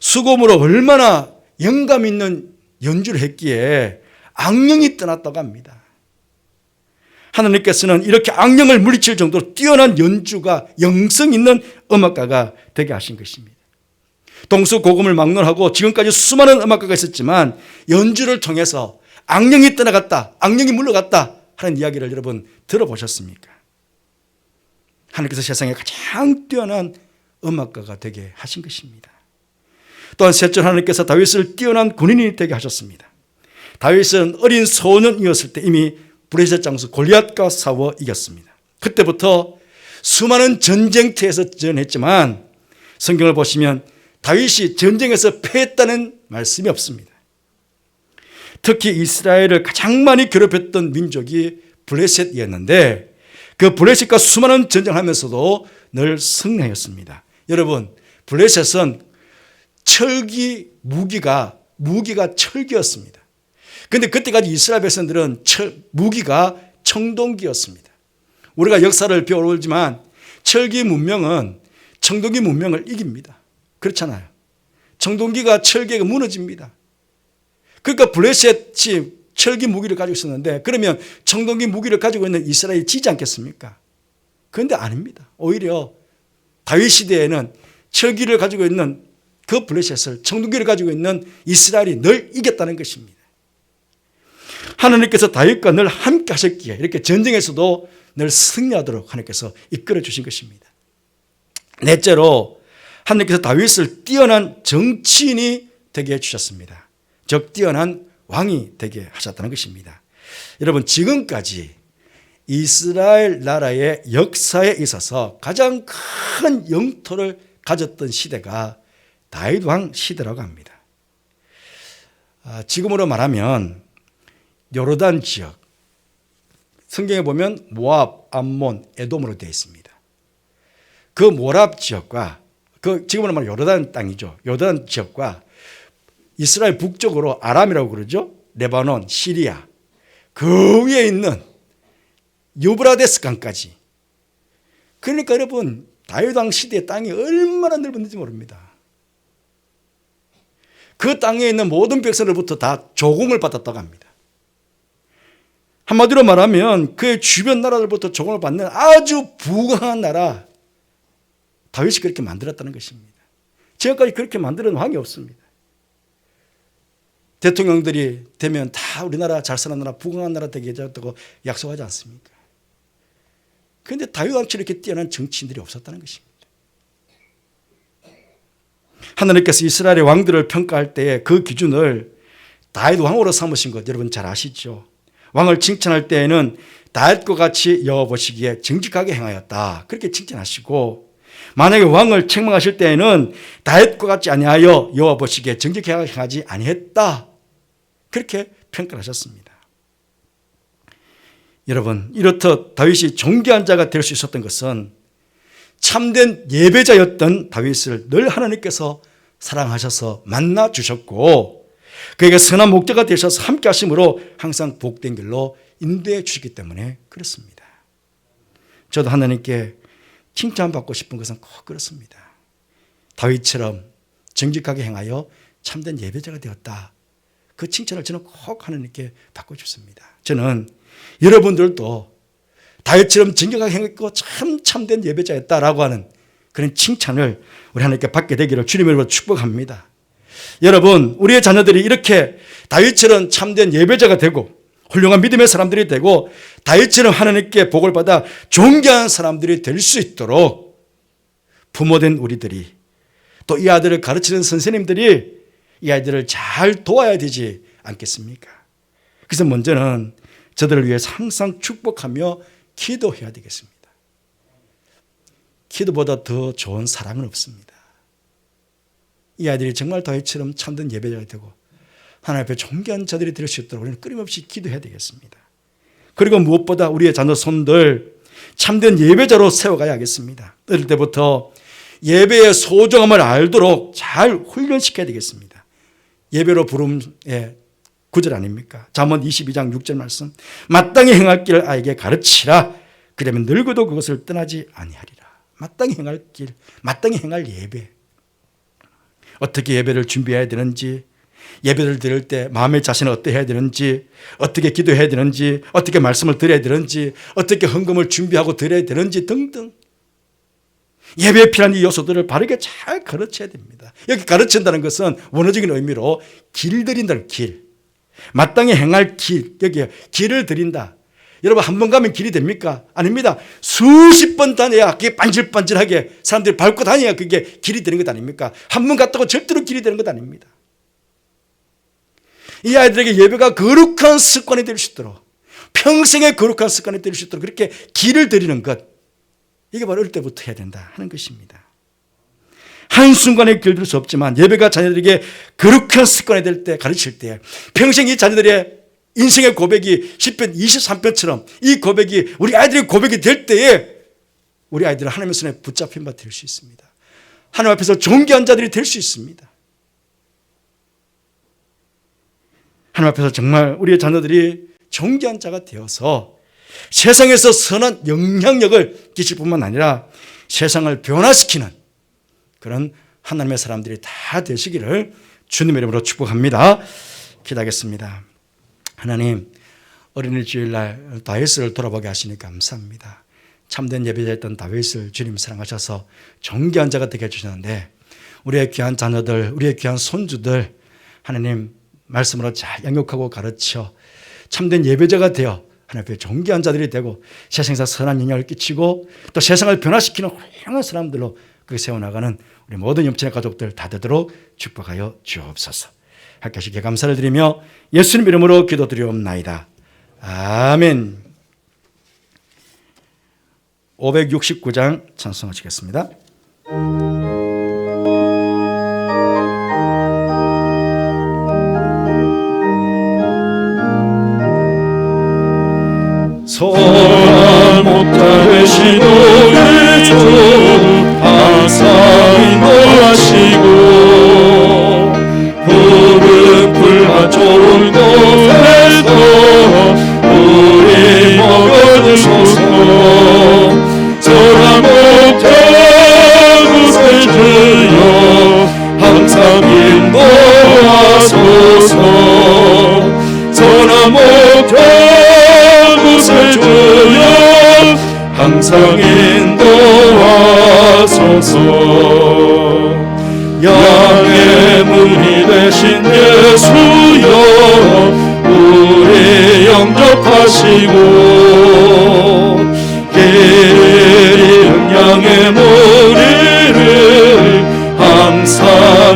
수금으로 얼마나 영감 있는 연주를 했기에 악령이 떠났다고 합니다. 하나님께서는 이렇게 악령을 물리칠 정도로 뛰어난 연주가 영성 있는 음악가가 되게 하신 것입니다. 동서고금을 막론하고 지금까지 수많은 음악가가 있었지만 연주를 통해서 악령이 떠나갔다, 악령이 물러갔다 하는 이야기를 여러분 들어보셨습니까? 하나님께서 세상에 가장 뛰어난 음악가가 되게 하신 것입니다. 또한 셋째로 하나님께서 다윗을 뛰어난 군인이 되게 하셨습니다. 다윗은 어린 소년이었을 때 이미 브레셋 장수 골리앗과 싸워 이겼습니다. 그때부터 수많은 전쟁터에서 전했지만 성경을 보시면 다윗이 전쟁에서 패했다는 말씀이 없습니다. 특히 이스라엘을 가장 많이 괴롭혔던 민족이 블레셋이었는데 그 블레셋과 수많은 전쟁을 하면서도 늘 승리하였습니다. 여러분, 블레셋은 무기가 철기였습니다. 그런데 그때까지 이스라엘 백성들은 무기가 청동기였습니다. 우리가 역사를 배워오지만 철기 문명은 청동기 문명을 이깁니다. 그렇잖아요. 청동기가 철기가 무너집니다. 그러니까 블레셋이 철기 무기를 가지고 있었는데 그러면 청동기 무기를 가지고 있는 이스라엘이 지지 않겠습니까? 그런데 아닙니다. 오히려 다윗 시대에는 철기를 가지고 있는 그 블레셋을 청동기를 가지고 있는 이스라엘이 늘 이겼다는 것입니다. 하나님께서 다윗과 늘 함께 하셨기에 이렇게 전쟁에서도 늘 승리하도록 하나님께서 이끌어 주신 것입니다. 넷째로 하나님께서 다윗을 뛰어난 정치인이 되게 해주셨습니다. 즉 뛰어난 왕이 되게 하셨다는 것입니다. 여러분, 지금까지 이스라엘 나라의 역사에 있어서 가장 큰 영토를 가졌던 시대가 다윗 왕 시대라고 합니다. 지금으로 말하면 요르단 지역, 성경에 보면 모압, 암몬, 에돔으로 되어 있습니다. 그 모압 지역과 지금으로 말하면 요르단 땅이죠. 요르단 지역과 이스라엘 북쪽으로 아람이라고 그러죠. 레바논, 시리아, 그 위에 있는 유브라데스 강까지. 그러니까 여러분, 다윗 왕 시대의 땅이 얼마나 넓었는지 모릅니다. 그 땅에 있는 모든 백성들부터 다 조공을 받았다고 합니다. 한마디로 말하면 그의 주변 나라들부터 조공을 받는 아주 부강한 나라, 다윗이 그렇게 만들었다는 것입니다. 지금까지 그렇게 만드는 왕이 없습니다. 대통령들이 되면 다 우리나라 잘 사는 나라, 부강한 나라 되게 해줬다고 약속하지 않습니까? 그런데 다윗 왕처럼 이렇게 뛰어난 정치인들이 없었다는 것입니다. 하나님께서 이스라엘의 왕들을 평가할 때에 그 기준을 다윗 왕으로 삼으신 것 여러분 잘 아시죠? 왕을 칭찬할 때에는 다윗과 같이 여호와 보시기에 정직하게 행하였다, 그렇게 칭찬하시고, 만약에 왕을 책망하실 때에는 다윗과 같지 아니하여 여호와 보시기에 정직하게 행하지 아니했다, 그렇게 평가를 하셨습니다. 여러분, 이렇듯 다윗이 존귀한 자가 될 수 있었던 것은 참된 예배자였던 다윗을 늘 하나님께서 사랑하셔서 만나 주셨고 그에게 선한 목자가 되셔서 함께 하심으로 항상 복된 길로 인도해 주시기 때문에 그렇습니다. 저도 하나님께 칭찬받고 싶은 것은 꼭 그렇습니다. 다윗처럼 정직하게 행하여 참된 예배자가 되었다, 그 칭찬을 저는 꼭 하나님께 받고 싶습니다. 저는 여러분들도 다윗처럼 정직하게 행했고 참된 예배자였다라고 하는 그런 칭찬을 우리 하나님께 받게 되기를 주님으로 축복합니다. 여러분, 우리의 자녀들이 이렇게 다윗처럼 참된 예배자가 되고 훌륭한 믿음의 사람들이 되고 다윗처럼 하나님께 복을 받아 존귀한 사람들이 될 수 있도록 부모된 우리들이, 또 이 아들을 가르치는 선생님들이 이 아이들을 잘 도와야 되지 않겠습니까? 그래서 먼저는 저들을 위해 항상 축복하며 기도해야 되겠습니다. 기도보다 더 좋은 사랑은 없습니다. 이 아이들이 정말 다윗처럼 참된 예배자가 되고 하나님 앞에 존귀한 자들이 될 수 있도록 우리는 끊임없이 기도해야 되겠습니다. 그리고 무엇보다 우리의 자녀 손들 참된 예배자로 세워가야 하겠습니다. 어릴 때부터 예배의 소중함을 알도록 잘 훈련시켜야 되겠습니다. 예배로 부름에 9절 아닙니까? 잠언 22장 6절 말씀. 마땅히 행할 길을 아이에게 가르치라. 그러면 늙어도 그것을 떠나지 아니하리라. 마땅히 행할 길, 마땅히 행할 예배. 어떻게 예배를 준비해야 되는지, 예배를 드릴 때 마음의 자세는 어떻게 해야 되는지, 어떻게 기도해야 되는지, 어떻게 말씀을 드려야 되는지, 어떻게 헌금을 준비하고 드려야 되는지 등등. 예배에 필요한 이 요소들을 바르게 잘 가르쳐야 됩니다. 여기 가르친다는 것은 원어적인 의미로 길 드린다는 길. 마땅히 행할 길, 여기 길을 드린다. 여러분 한 번 가면 길이 됩니까? 아닙니다. 수십 번 다녀야 그게 반질반질하게 사람들이 밟고 다녀야 그게 길이 되는 것 아닙니까? 한 번 갔다고 절대로 길이 되는 것 아닙니다. 이 아이들에게 예배가 거룩한 습관이 될 수 있도록, 평생의 거룩한 습관이 될 수 있도록 그렇게 길을 드리는 것, 이게 바로 어릴 때부터 해야 된다 하는 것입니다. 한순간에 길들 수 없지만 예배가 자녀들에게 거룩한 습관이 될 때, 가르칠 때 평생 이 자녀들의 인생의 고백이 10편 23편처럼 이 고백이 우리 아이들의 고백이 될 때에 우리 아이들은 하나님의 손에 붙잡힌 바 될 수 있습니다. 하나님 앞에서 존귀한 자들이 될 수 있습니다. 하나님 앞에서 정말 우리의 자녀들이 존귀한 자가 되어서 세상에서 선한 영향력을 끼칠 뿐만 아니라 세상을 변화시키는 그런 하나님의 사람들이 다 되시기를 주님의 이름으로 축복합니다. 기도하겠습니다. 하나님, 어린이 주일날 다윗을 돌아보게 하시니 감사합니다. 참된 예배자였던 다윗을 주님 사랑하셔서 존귀한 자가 되게 해주셨는데 우리의 귀한 자녀들, 우리의 귀한 손주들 하나님 말씀으로 잘 양육하고 가르쳐 참된 예배자가 되어 하나님 앞에 존귀한 자들이 되고 세상에서 선한 영향을 끼치고 또 세상을 변화시키는 훌륭한 사람들로 그렇게 세워나가는 우리 모든 영천의 가족들 다 되도록 축복하여 주옵소서. 하나님께 감사를 드리며 예수님 이름으로 기도드리옵나이다. 아멘. 569장 찬송하시겠습니다. 소란 못하신 우리 주 항상 인도하시고 푸른 풀과 좋은 곳에서 우리 먹어주소서. 소란 못한 곳에 주여 항상 인도하소서. 소란 못한 곳에 주여 항상 인도하소서. 양의 문이 되신 예수여 우리 영접하시고 길을 잃은 양의 무리를 항상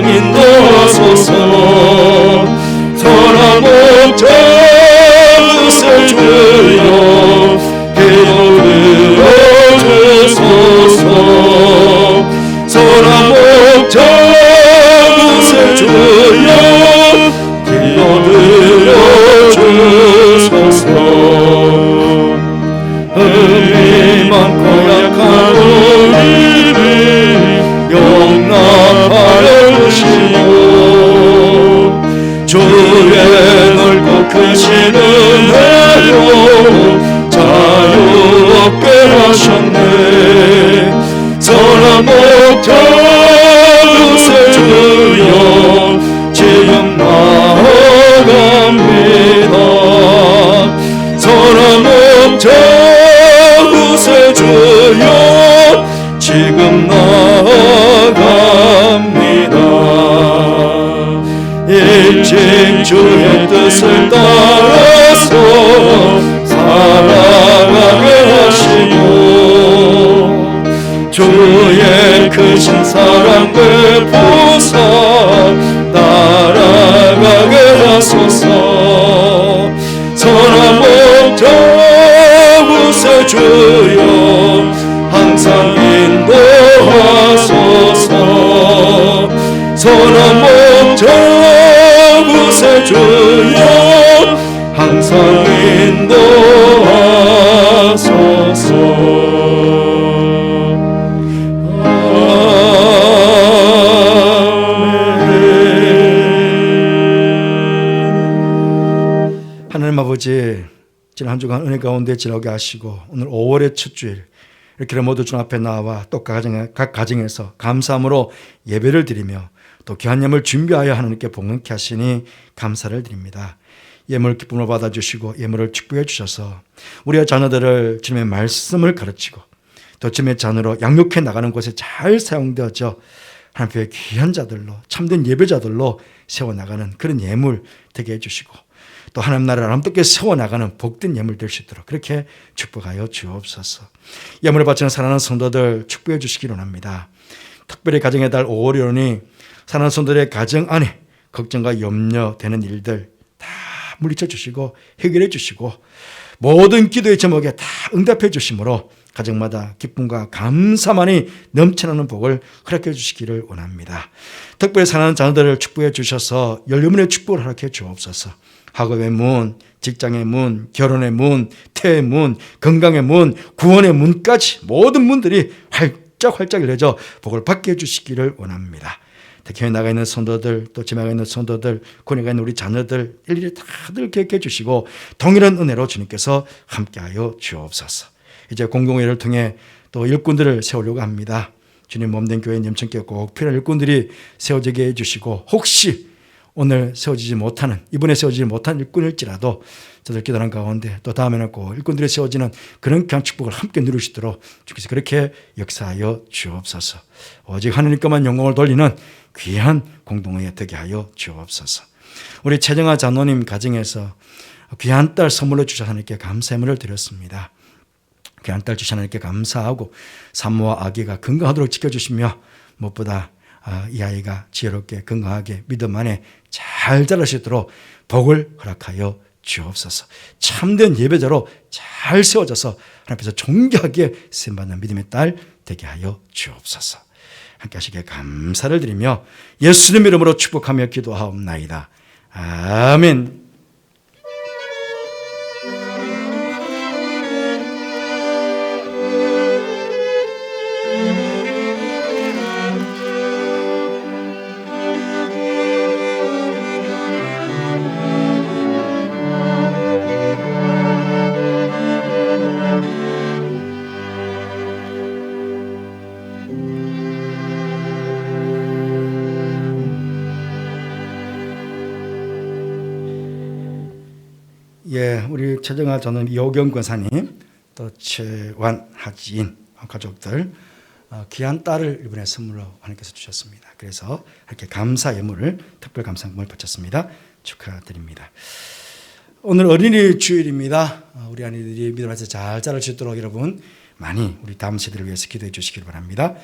인도하소서. 선한 목자 것을 주여 기도들어주소서. 선한 목자 것을 주여 기도들어주소서. 흠이 많고 약한 우리를 용납하여 주시고 주의 넓고 크신 은혜로 자유 얻게 하셨네. 선한 목자 것을 주여 지금 나아갑니다. 선한 목자 것을 주여 지금 나아갑니다. 일찍 주의 뜻을 따라서 살아가게 하시고 주의 크신 사랑 베푸사 따라가게 하소서. 선한 목자 곳에 주여 항상 인도하소서. 선한 목자 곳에 주여 항상 인도하소서. 아멘. 지난 한 주간 은혜 가운데 지나게 하시고 오늘 5월의 첫 주일 이렇게 모두 주 앞에 나와 또 각 가정에서 감사함으로 예배를 드리며 또 귀한 예물 준비하여 하나님께 봉헌케 하시니 감사를 드립니다. 예물 기쁨으로 받아주시고 예물을 축복해 주셔서 우리의 자녀들을 주님의 말씀을 가르치고 또 주님의 자녀로 양육해 나가는 곳에 잘 사용되어져 하나님의 귀한 자들로 참된 예배자들로 세워나가는 그런 예물 되게 해주시고 또 하나님 나라를 아름답게 세워나가는 복된 예물 될 수 있도록 그렇게 축복하여 주옵소서. 예물을 바치는 사랑하는 성도들 축복해 주시기 원합니다. 특별히 가정의 달 5월이 오니 사랑하는 성도들의 가정 안에 걱정과 염려되는 일들 다 물리쳐 주시고 해결해 주시고 모든 기도의 제목에 다 응답해 주심으로 가정마다 기쁨과 감사만이 넘쳐나는 복을 허락해 주시기를 원합니다. 특별히 사랑하는 자녀들을 축복해 주셔서 열려문의 축복을 허락해 주옵소서. 학업의 문, 직장의 문, 결혼의 문, 태의 문, 건강의 문, 구원의 문까지 모든 문들이 활짝 열려져 복을 받게 해주시기를 원합니다. 교회에 나가 있는 성도들, 또 지방에 있는 성도들, 군에 있는 우리 자녀들 일일이 다들 기억해 주시고 동일한 은혜로 주님께서 함께하여 주옵소서. 이제 공동회를 통해 또 일꾼들을 세우려고 합니다. 주님 몸된 교회 염천교회 꼭 필요한 일꾼들이 세워지게 해주시고 혹시 오늘 세워지지 못하는 이번에 세워지지 못한 일꾼일지라도 저들 기도하는 가운데 또 다음에는 꼭 일꾼들이 세워지는 그런 귀한 축복을 함께 누리시도록 주께서 그렇게 역사하여 주옵소서. 오직 하나님께만 영광을 돌리는 귀한 공동회에 되게 하여 주옵소서. 우리 최정아 장로님 가정에서 귀한 딸 선물로 주셔서 하나님께 감사의 문을 드렸습니다. 귀한 딸 주신 하나님께 감사하고 산모와 아기가 건강하도록 지켜주시며 무엇보다 이 아이가 지혜롭게 건강하게 믿음 안에 잘 자랄 수 있도록 복을 허락하여 주옵소서. 참된 예배자로 잘 세워져서 하나님 앞에서 존귀하게 쓰임받는 믿음의 딸 되게 하여 주옵소서. 함께 하시기에 감사를 드리며 예수님 이름으로 축복하며 기도하옵나이다. 아멘. 예, 우리 최정아 저는 이호경 권사님 또 최완 하지인 가족들 귀한 딸을 이번에 선물로 하나님께서 주셨습니다. 그래서 이렇게 감사 예물을 특별 감사금을 바쳤습니다. 축하드립니다. 오늘 어린이 주일입니다. 우리 아이들이 믿음 안에서 잘 자랄 수 있도록 여러분 많이 우리 다음 세대를 위해서 기도해 주시길 바랍니다.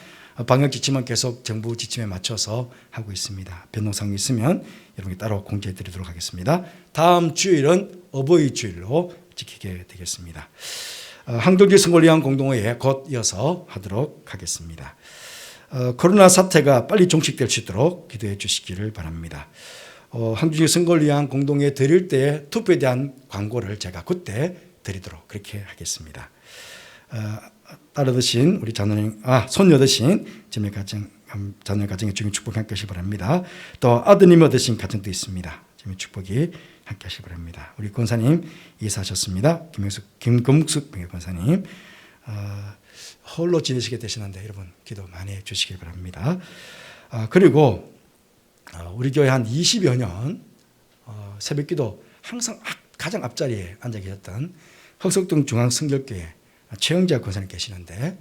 방역 지침은 계속 정부 지침에 맞춰서 하고 있습니다. 변동사항이 있으면 여러분께 따로 공지해 드리도록 하겠습니다. 다음 주일은 어버이 주일로 지키게 되겠습니다. 항동기 선거를 위한 공동회에 곧 이어서 하도록 하겠습니다. 코로나 사태가 빨리 종식될 수 있도록 기도해 주시기를 바랍니다. 항동기 선거를 위한 공동회에 드릴 때 투표에 대한 광고를 제가 그때 드리도록 그렇게 하겠습니다. 딸 되신 우리 자녀님, 손녀 되신 자녀 가정에 주님 축복이 함께 하시기 바랍니다. 또 아드님 얻으신 가정도 있습니다. 주님 축복이 함께 하시기 바랍니다. 우리 권사님 이사하셨습니다. 김금숙 권사님 홀로 지내시게 되시는데 여러분 기도 많이 해주시기 바랍니다. 그리고 우리 교회 한 20여 년 새벽기도 항상 가장 앞자리에 앉아 계셨던 흑석동 중앙성결교회 최영자 권사님 계시는데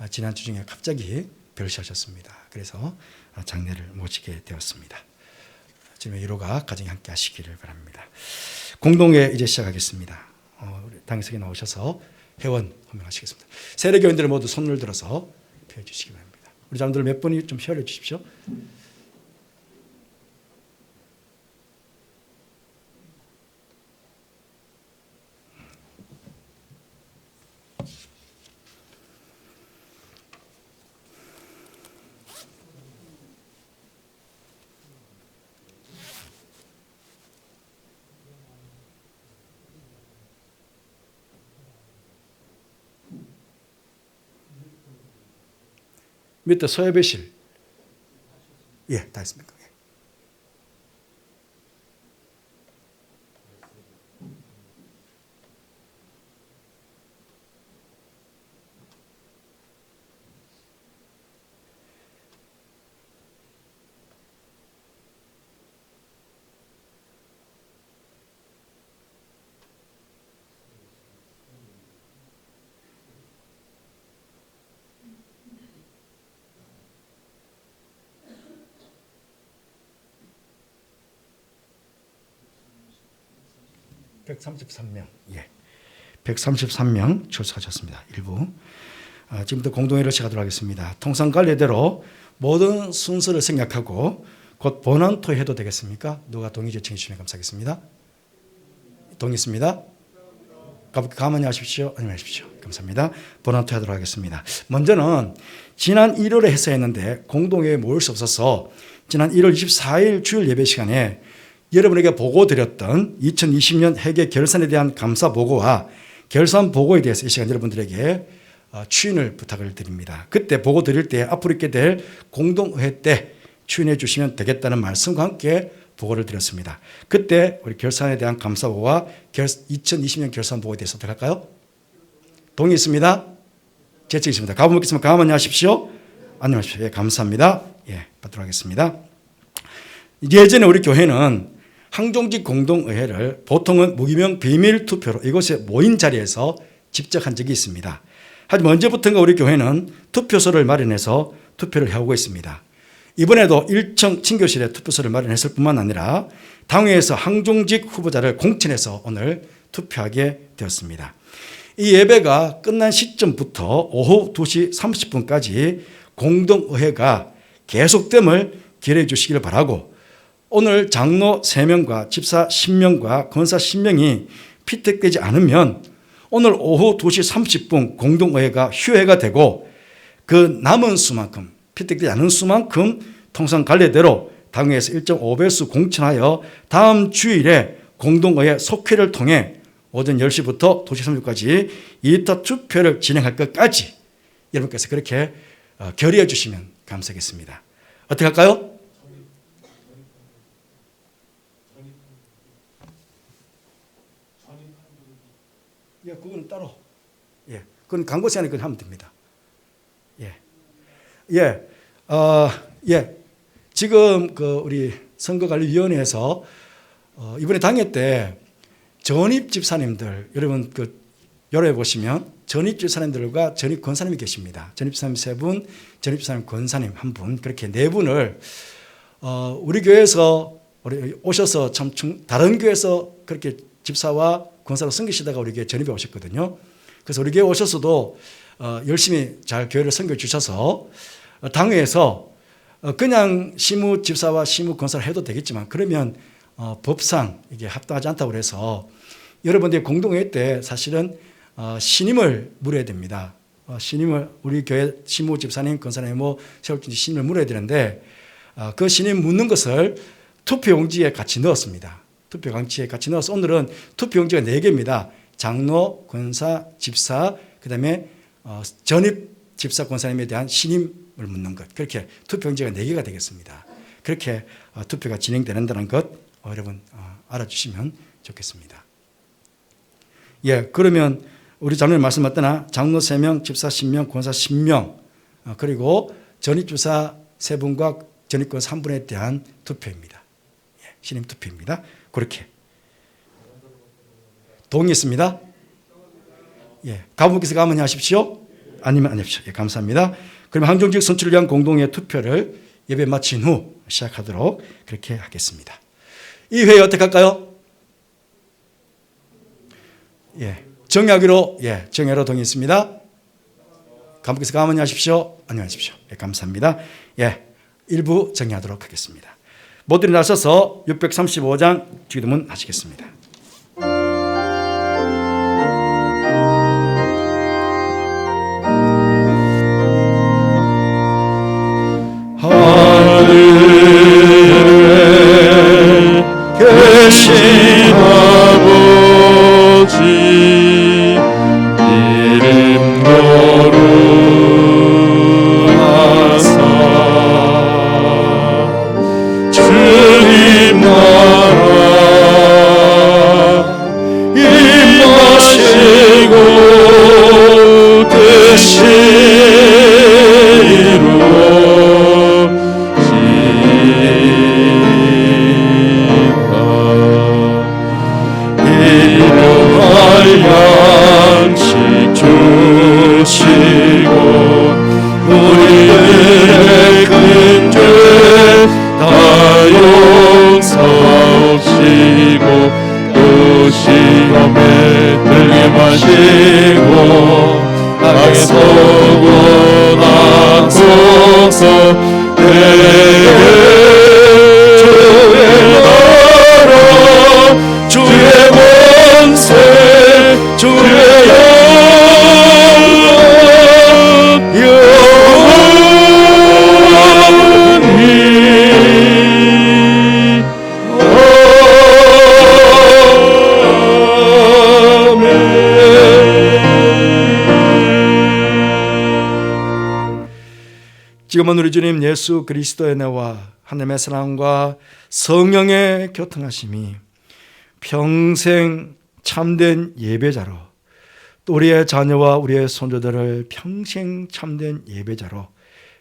지난주 중에 갑자기 별세하셨습니다. 그래서 장례를 모시게 되었습니다. 주님의 위로가 가정에 함께 하시기를 바랍니다. 공동회 이제 시작하겠습니다. 당석에 나오셔서 회원 호명하시겠습니다. 세례교인들 모두 손을 들어서 펴 주시기 바랍니다. 우리 자녀들 몇 분이 좀 쉬어 주십시오. 밑에 서예배실. 예, 다 했습니까? 예. 133명. 예. 133명 출석하셨습니다. 일부. 지금부터 공동회의를 시작하도록 하겠습니다. 통상 관례대로 모든 순서를 생략하고 곧 본안 토해도 되겠습니까? 누가 동의 제청해 주시면 감사하겠습니다. 동의했습니다. 가만히 하십시오. 아니면 하십시오. 감사합니다. 본안 토하도록 하겠습니다. 먼저는 지난 1월에 했어야 했는데 공동회의에 모일 수 없어서 지난 1월 24일 주일 예배 시간에 여러분에게 보고드렸던 2020년 회계 결산에 대한 감사 보고와 결산 보고에 대해서 이 시간 여러분들에게 추인을 부탁을 드립니다. 그때 보고 드릴 때 앞으로 있게 될 공동회 때 추인해 주시면 되겠다는 말씀과 함께 보고를 드렸습니다. 그때 우리 결산에 대한 감사 보고와 2020년 결산 보고에 대해서 어떻게 할까요? 동의했습니다. 제청이 있습니다. 가만 묻겠습니다. 가만히 하십시오. 안녕하십시오. 예, 감사합니다. 예, 받도록 하겠습니다. 예전에 우리 교회는 항종직 공동의회를 보통은 무기명 비밀 투표로 이곳에 모인 자리에서 집적한 적이 있습니다. 하지만 언제부턴가 우리 교회는 투표소를 마련해서 투표를 해오고 있습니다. 이번에도 1층 친교실에 투표소를 마련했을 뿐만 아니라 당회에서 항종직 후보자를 공천해서 오늘 투표하게 되었습니다. 이 예배가 끝난 시점부터 오후 2시 30분까지 공동의회가 계속됨을 기대해 주시길 바라고 오늘 장로 3명과 집사 10명과 권사 10명이 피택되지 않으면 오늘 오후 2시 30분 공동의회가 휴회가 되고 그 남은 수만큼 피택되지 않은 수만큼 통상 관례대로 당회에서 1.5배수 공천하여 다음 주일에 공동의회 속회를 통해 오전 10시부터 2시 30분까지 2차 투표를 진행할 것까지 여러분께서 그렇게 결의해 주시면 감사하겠습니다. 어떻게 할까요? 예, 그건 따로. 예, 그건 광고 시간에 그건 하면 됩니다. 예, 예, 예. 지금 그 우리 선거관리위원회에서 이번에 당회 때 전입 집사님들 여러분 그 요래 보시면 전입 집사님들과 전입 권사님이 계십니다. 전입 집사님 3분, 전입 집사님 권사님 1분 그렇게 4분을 우리 교회에서 우리 오셔서 참 다른 교회에서 그렇게 집사와 권사로 섬기시다가 우리 교회 전입에 오셨거든요. 그래서 우리 교회 오셔서도 열심히 잘 교회를 섬겨 주셔서 당회에서 그냥 시무 집사와 시무 권사를 해도 되겠지만 그러면 법상 이게 합당하지 않다고 그래서 여러분들이 공동회의 때 사실은 신임을 물어야 됩니다. 신임을 우리 교회 시무 집사님 권사님 뭐 세울지 신임을 물어야 되는데 그 신임 묻는 것을 투표용지에 같이 넣었습니다. 투표용지에 같이 넣어서 오늘은 투표용지가 4개입니다. 장로, 권사, 집사, 그 다음에 전입 집사 권사님에 대한 신임을 묻는 것. 그렇게 투표용지가 4개가 되겠습니다. 그렇게 투표가 진행되는다는 것 여러분 알아주시면 좋겠습니다. 예, 그러면 우리 장로님 말씀 맞다나 장로 3명, 집사 10명, 권사 10명 그리고 전입집사 3분과 전입권사 1분에 대한 투표입니다. 예, 신임 투표입니다. 그렇게 동의했습니다. 예, 가분께서 가만히 하십시오. 아니면 안 하십시오. 예, 감사합니다. 그러면 항종직 선출을 위한 공동회 투표를 예배 마친 후 시작하도록 그렇게 하겠습니다. 이 회의 어떻게 할까요? 예, 정의하기로 정의로 동의했습니다. 가분께서 가만히 하십시오. 안녕하십시오. 예, 감사합니다. 예, 일부 정의하도록 하겠습니다. 모두 나서서 635장 주기도문 하시겠습니다. 하늘에 계신 아버지 이름 거룩하사 주님 나라 약속원하소서. 내게 주의 나라 주의 권세 주의 영원히. 지금은 우리 주님 예수 그리스도의 은혜와 하나님의 사랑과 성령의 교통하심이 평생 참된 예배자로, 또 우리의 자녀와 우리의 손주들을 평생 참된 예배자로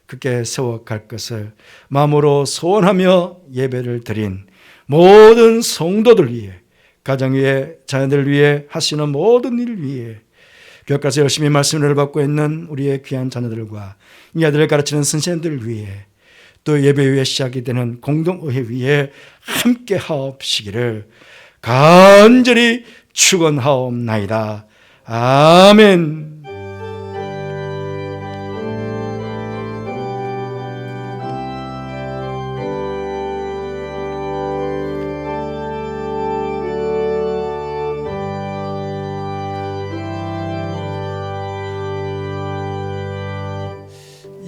그렇게 세워갈 것을 마음으로 소원하며 예배를 드린 모든 성도들 위해, 가정 위해, 자녀들 위해, 하시는 모든 일 위해, 교회가서 열심히 말씀을 받고 있는 우리의 귀한 자녀들과 이 아들을 가르치는 선생님들 위해, 또 예배 위에 시작이 되는 공동의회 위에 함께 하옵시기를 간절히 축원하옵나이다. 아멘.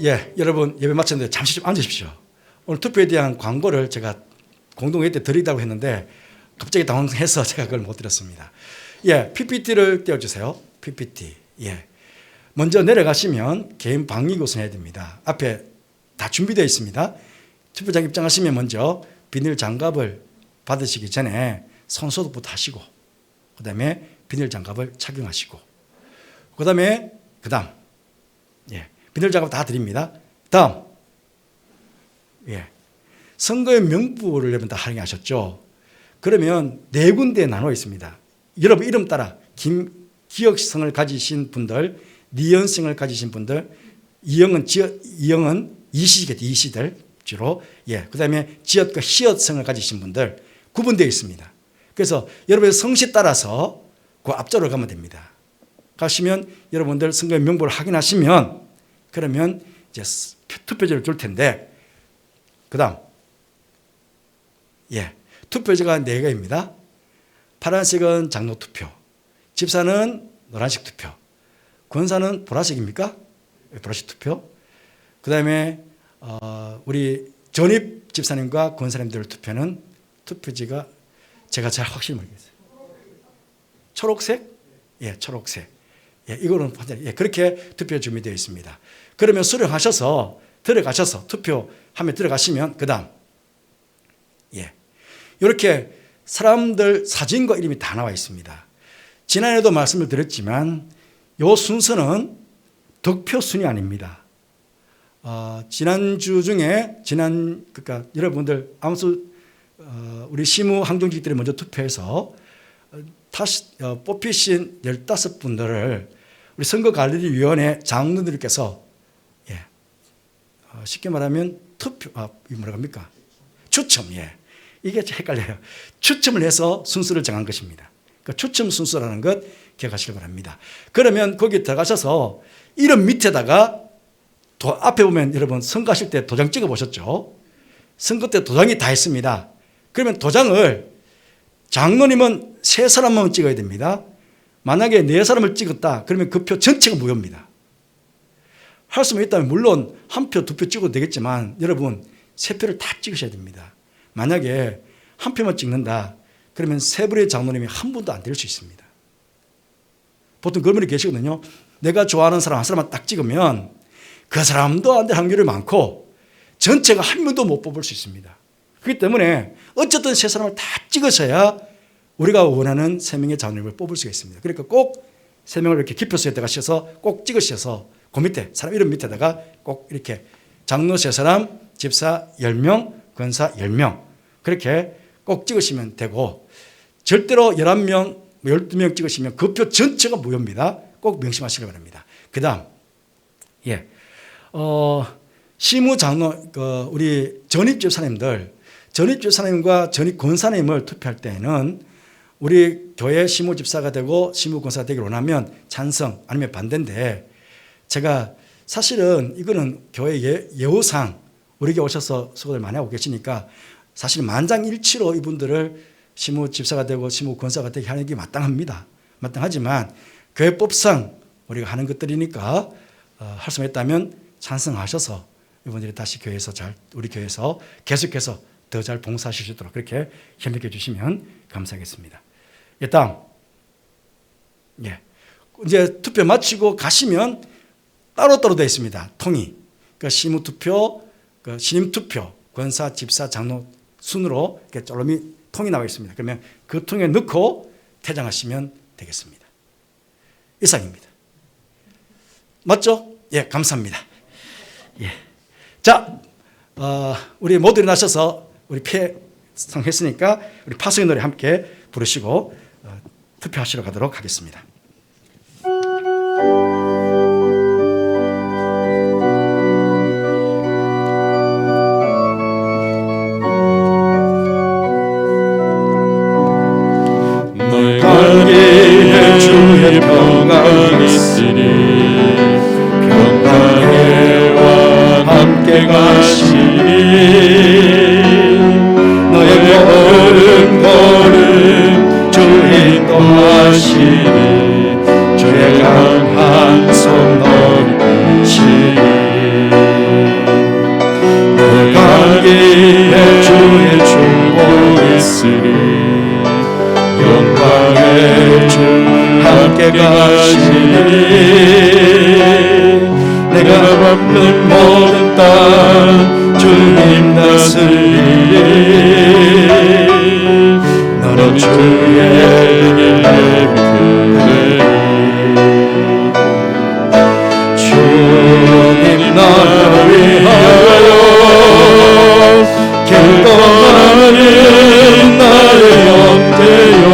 예, 여러분 예배 마쳤는데 잠시 좀 앉으십시오. 오늘 투표에 대한 광고를 제가 공동회의 때 드리다고 했는데 갑자기 당황해서 제가 그걸 못 드렸습니다. 예, PPT를 띄워주세요. PPT. 예, 먼저 내려가시면 개인 방역 우선해야 됩니다. 앞에 다 준비되어 있습니다. 투표장 입장하시면 먼저 비닐 장갑을 받으시기 전에 손소독부터 하시고, 그 다음에 비닐 장갑을 착용하시고, 그 다음 예, 비닐 장갑 다 드립니다. 다음, 예, 선거의 명부를 여러분 다 확인하셨죠? 그러면 네 군데에 나눠 있습니다. 여러분 이름 따라 기억성을 가지신 분들, 니은성을 가지신 분들, 이영은 이시겠죠, 이시들 주로. 예, 그 다음에 지읒과 히읗성을 가지신 분들 구분되어 있습니다. 그래서 여러분의 성씨 따라서 그 앞자로 가면 됩니다. 가시면 여러분들 선거의 명부를 확인하시면, 그러면 이제 투표지를 줄 텐데, 그 다음, 예, 투표지가 4개입니다. 파란색은 장로 투표, 집사는 노란색 투표, 권사는 보라색입니까? 보라색 투표. 그 다음에 우리 전입 집사님과 권사님들 투표는 투표지가 제가 잘 확실히 모르겠어요. 초록색? 예, 초록색. 예, 이거는 예, 그렇게 투표 준비되어 있습니다. 그러면 수령하셔서 들어가셔서 투표함에 들어가시면 그 다음, 예, 이렇게 사람들 사진과 이름이 다 나와 있습니다. 지난해도 말씀을 드렸지만 이 순서는 득표 순위 아닙니다. 지난주 중에 그러니까 여러분들 아무튼 우리 시무 항정직들이 먼저 투표해서 뽑히신 15분들을 우리 선거관리위원회 장로들께서, 예, 쉽게 말하면 추첨, 예, 이게 헷갈려요. 추첨을 해서 순서를 정한 것입니다. 그러니까 추첨 순서라는 것 기억하시기 바랍니다. 그러면 거기 들어가셔서 이름 밑에다가 앞에 보면 여러분 선거하실 때 도장 찍어 보셨죠? 선거 때 도장이 다 있습니다. 그러면 도장을 장로님은 3사람만 찍어야 됩니다. 만약에 4사람을 찍었다 그러면 그 표 전체가 무효입니다. 할 수만 있다면 물론 1표, 2표 찍어도 되겠지만 여러분 3표를 다 찍으셔야 됩니다. 만약에 1표만 찍는다 그러면 3분의 장로님이 한 분도 안 될 수 있습니다. 보통 그런 분이 계시거든요. 내가 좋아하는 사람 한 사람만 딱 찍으면 그 사람도 안 될 확률이 많고 전체가 한 명도 못 뽑을 수 있습니다. 그렇기 때문에 어쨌든 3사람을 다 찍으셔야 우리가 원하는 3명의 장로님을 뽑을 수가 있습니다. 그러니까 꼭 3명을 이렇게 기표소에 들어가셔서 꼭 찍으셔서 그 밑에 사람 이름 밑에다가 꼭 이렇게 장로 3사람, 집사 10명, 권사 10명 그렇게 꼭 찍으시면 되고, 절대로 11명, 12명 찍으시면 그 표 전체가 무효입니다. 꼭 명심하시기 바랍니다. 그 다음, 예, 시무 장로, 우리 전입집사님과 전입 권사님을 투표할 때는 우리 교회 시무집사가 되고 시무권사가 되기를 원하면 찬성 아니면 반대인데, 제가 사실은 이거는 교회 예우상 우리에게 오셔서 수고들 많이 하고 계시니까 사실 만장일치로 이분들을 시무집사가 되고 시무권사가 되게 하는 게 마땅합니다. 마땅하지만 교회법상 우리가 하는 것들이니까 할 수만 있다면 찬성하셔서 이분들이 다시 교회에서 우리 교회에서 계속해서 더 잘 봉사하실 수 있도록 그렇게 협력해 주시면 감사하겠습니다. 다음, 이제 투표 마치고 가시면 따로따로 되어 있습니다. 통이. 그러니까 시무투표, 신임투표, 권사, 집사, 장로 순으로 이렇게 쫄롬이 통이 나와 있습니다. 그러면 그 통에 넣고 퇴장하시면 되겠습니다. 이상입니다. 맞죠? 감사합니다. 자, 우리 모두 일어나셔서 우리 피성했으니까 우리 파송의 노래 함께 부르시고 투표하시러 가도록 하겠습니다. 널 가기에 주의 평강이 있으리 평강해와 함께 가시리 너의 걸음 주 인도하시리 주의 강한 손 너를 드시리 널 가기에 주의 축복 있으리 영광의 주 함께 가시니 내가 밟는 모든 땅 주님 다스리니 너는 주의 길 내비되리 주님 나를 위하여 길 떠나는 나의 영대여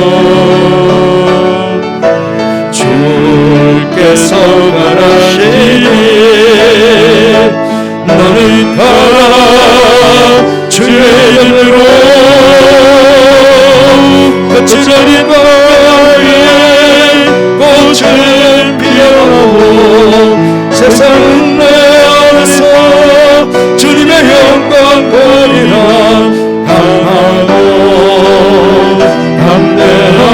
주께서 가라시니 너는 가라 주의 연으로 거칠어린 바위에 꽃을 피어나고 세상은 내 안에서 주님의 영광 보리라 강하고 담대하라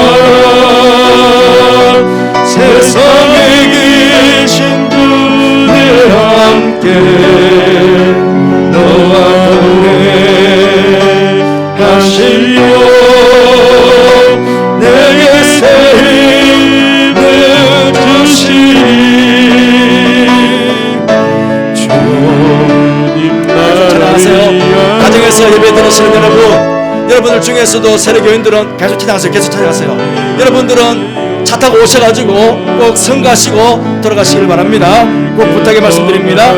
세상에 계신 주님 함께 너와 동행 하시려 내게 새 힘을 주시니 주님 나를 위하여 가정에서 예배 드리시는 여러분들 중에서도 세례교인들은 계속 찾아가세요. 계속 찾아가세요. 여러분들은 차 타고 오셔가지고 꼭 성가시고 돌아가시길 바랍니다. 꼭 부탁의 말씀드립니다.